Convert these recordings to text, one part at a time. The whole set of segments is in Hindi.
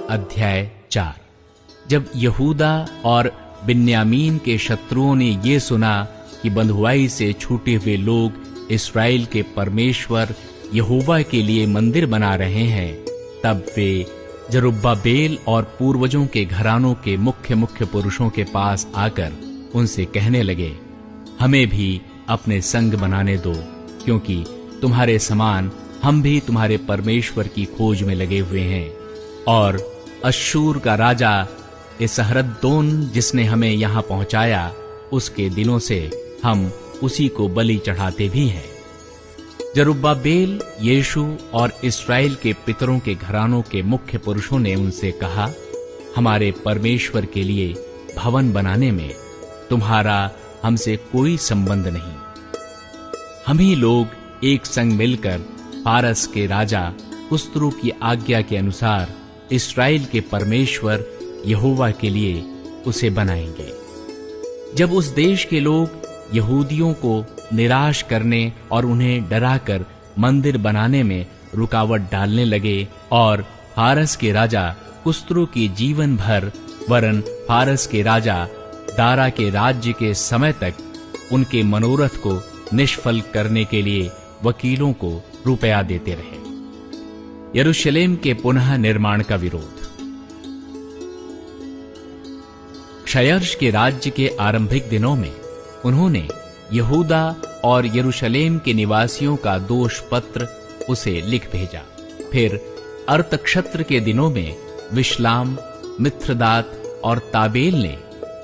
अध्याय 4। जब यहूदा और बिन्यामीन के शत्रुओं ने ये सुना कि बंधुआई से छूटे हुए लोग इस्राएल के परमेश्वर यहोवा के लिए मंदिर बना रहे हैं, तब वे जरुब्बाबेल और पूर्वजों के घरानों के मुख्य मुख्य पुरुषों के पास आकर उनसे कहने लगे, हमें भी अपने संग बनाने दो, क्योंकि तुम्हारे समान हम भी तुम्हारे परमेश्वर की खोज में लगे हुए हैं। और अश्शूर का राजा एसहरद्दोन जिसने हमें यहाँ पहुंचाया, उसके दिनों से हम उसी को बलि चढ़ाते भी हैं। जरुब्बाबेल, यीशु और इस्राएल के पितरों के घरानों के मुख्य पुरुषों ने उनसे कहा, हमारे परमेश्वर के लिए भवन बनाने में तुम्हारा हमसे कोई संबंध नहीं। हम ही लोग एक संग मिलकर फारस के राजा कुस्रू की आज्ञा के अनुसार इस्राएल के परमेश्वर यहोवा के लिए उसे बनाएंगे। जब उस देश के लोग यहूदियों को निराश करने और उन्हें डराकर मंदिर बनाने में रुकावट डालने लगे और फारस के राजा कुस्रू की जीवन भर वरन फारस के राजा दारा के राज्य के समय तक उनके मनोरथ को निष्फल करने के लिए वकीलों को रुपया देते रहे। यरूशलेम के पुनः निर्माण का विरोध। क्षयर्ष के राज्य के आरंभिक दिनों में उन्होंने यहूदा और यरूशलेम के निवासियों का दोष पत्र उसे लिख भेजा। फिर अर्थक्षत्र के दिनों में विश्लाम, मिथ्रदात और ताबेल ने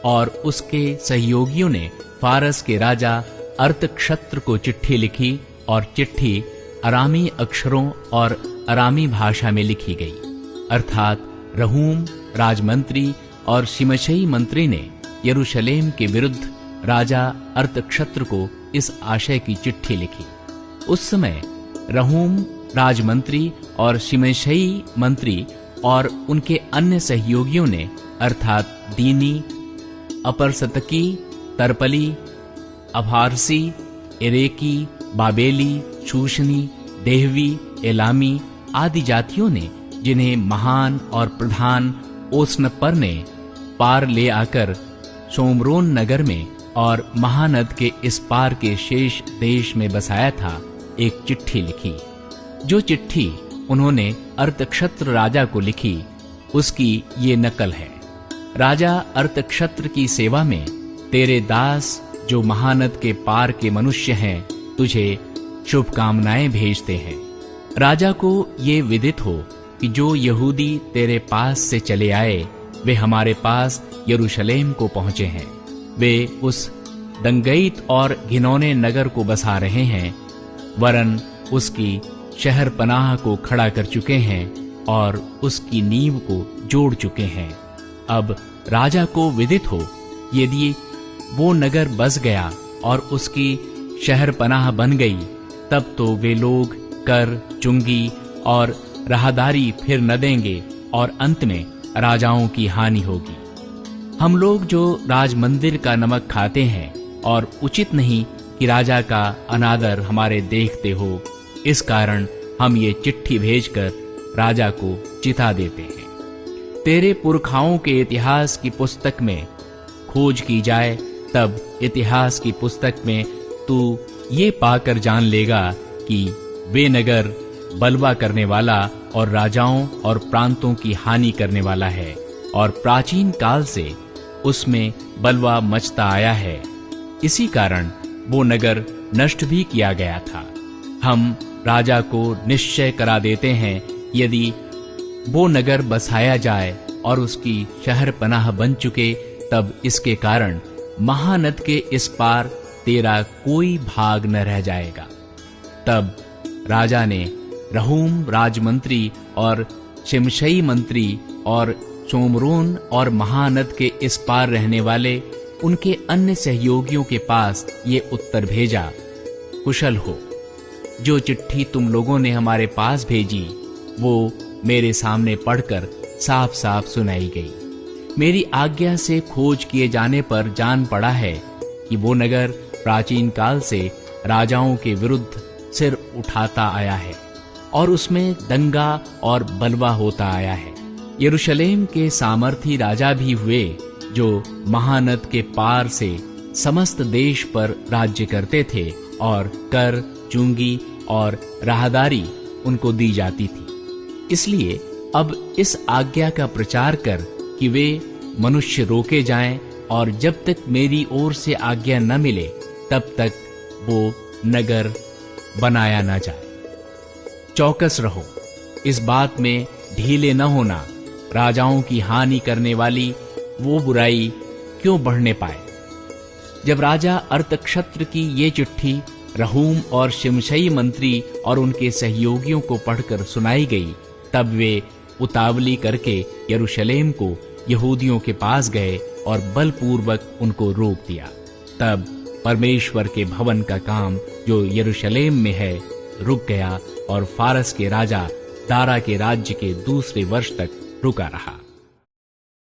और उसके सहयोगियों ने फारस के राजा अर्थक्षत्र को चिट्ठी लिखी और चिट्ठी अरामी अक्षरों और अरामी भाषा में लिखी गई। अर्थात रहूम राजमंत्री और शिमशई मंत्री ने यरूशलेम के विरुद्ध राजा अर्थक्षत्र को इस आशय की चिट्ठी लिखी। उस समय रहूम राजमंत्री और शिमशई मंत्री और उनके अन्य सहयोगियों ने अर्थात दीनी, अपरसतकी, तरपली, अफारसी, एरेकी, बाबेली, शूशनी, देहवी, एलामी आदि जातियों ने, जिन्हें महान और प्रधान ओस्नपर ने पार ले आकर शोमरोन नगर में और महानद के इस पार के शेष देश में बसाया था, एक चिट्ठी लिखी। जो चिट्ठी उन्होंने अर्थक्षत्र राजा को लिखी, उसकी ये नकल है। राजा अर्थक्षत्र की सेवा में तेरे दास जो महानद के पार के मनुष्य हैं, तुझे शुभकामनाएं भेजते हैं। राजा को ये विदित हो कि जो यहूदी तेरे पास से चले आए, वे हमारे पास यरूशलेम को पहुंचे हैं। वे उस दंगईत और घिनौने नगर को बसा रहे हैं, वरन उसकी शहर पनाह को खड़ा कर चुके हैं और उसकी नींव को जोड़ चुके हैं। अब राजा को विदित हो, यदि वो नगर बस गया और उसकी शहर पनाह बन गई, तब तो वे लोग कर, चुंगी और राहदारी फिर न देंगे और अंत में राजाओं की हानि होगी। हम लोग जो राज मंदिर का नमक खाते हैं और उचित नहीं कि राजा का अनादर हमारे देखते हो, इस कारण हम ये चिट्ठी भेजकर राजा को चिता देते हैं। तेरे पुरखाओं के इतिहास की पुस्तक में खोज की जाए, तब इतिहास की पुस्तक में तू ये पाकर जान लेगा कि वे नगर बलवा करने वाला और राजाओं और प्रांतों की हानि करने वाला है, और प्राचीन काल से उसमें बलवा मचता आया है। इसी कारण वो नगर नष्ट भी किया गया था। हम राजा को निश्चय करा देते हैं, यदि वो नगर बसाया जाए और उसकी शहर पनाह बन चुके, तब इसके कारण महानद के इस पार तेरा कोई भाग न रह जाएगा। तब राजा ने रहूम राजमंत्री और शिमशई मंत्री और शोमरोन और महानद के इस पार रहने वाले उनके अन्य सहयोगियों के पास ये उत्तर भेजा, कुशल हो। जो चिट्ठी तुम लोगों ने हमारे पास भेजी, वो मेरे सामने पढ़कर साफ साफ सुनाई गई। मेरी आज्ञा से खोज किए जाने पर जान पड़ा है कि वो नगर प्राचीन काल से राजाओं के विरुद्ध सिर उठाता आया है और उसमें दंगा और बलवा होता आया है। यरूशलेम के सामर्थी राजा भी हुए, जो महानद के पार से समस्त देश पर राज्य करते थे, और कर, चुंगी और राहदारी उनको दी जाती थी। इसलिए अब इस आज्ञा का प्रचार कर कि वे मनुष्य रोके जाएं, और जब तक मेरी ओर से आज्ञा न मिले तब तक वो नगर बनाया न जाए। चौकस रहो, इस बात में ढीले न होना, राजाओं की हानि करने वाली वो बुराई क्यों बढ़ने पाए। जब राजा अर्थक्षत्र की ये चिट्ठी रहूम और शिमशई मंत्री और उनके सहयोगियों को पढ़कर सुनाई गई, तब वे उतावली करके यरूशलेम को यहूदियों के पास गए और बलपूर्वक उनको रोक दिया। तब परमेश्वर के भवन का काम जो यरूशलेम में है रुक गया, और फारस के राजा दारा के राज्य के दूसरे वर्ष तक रुका रहा।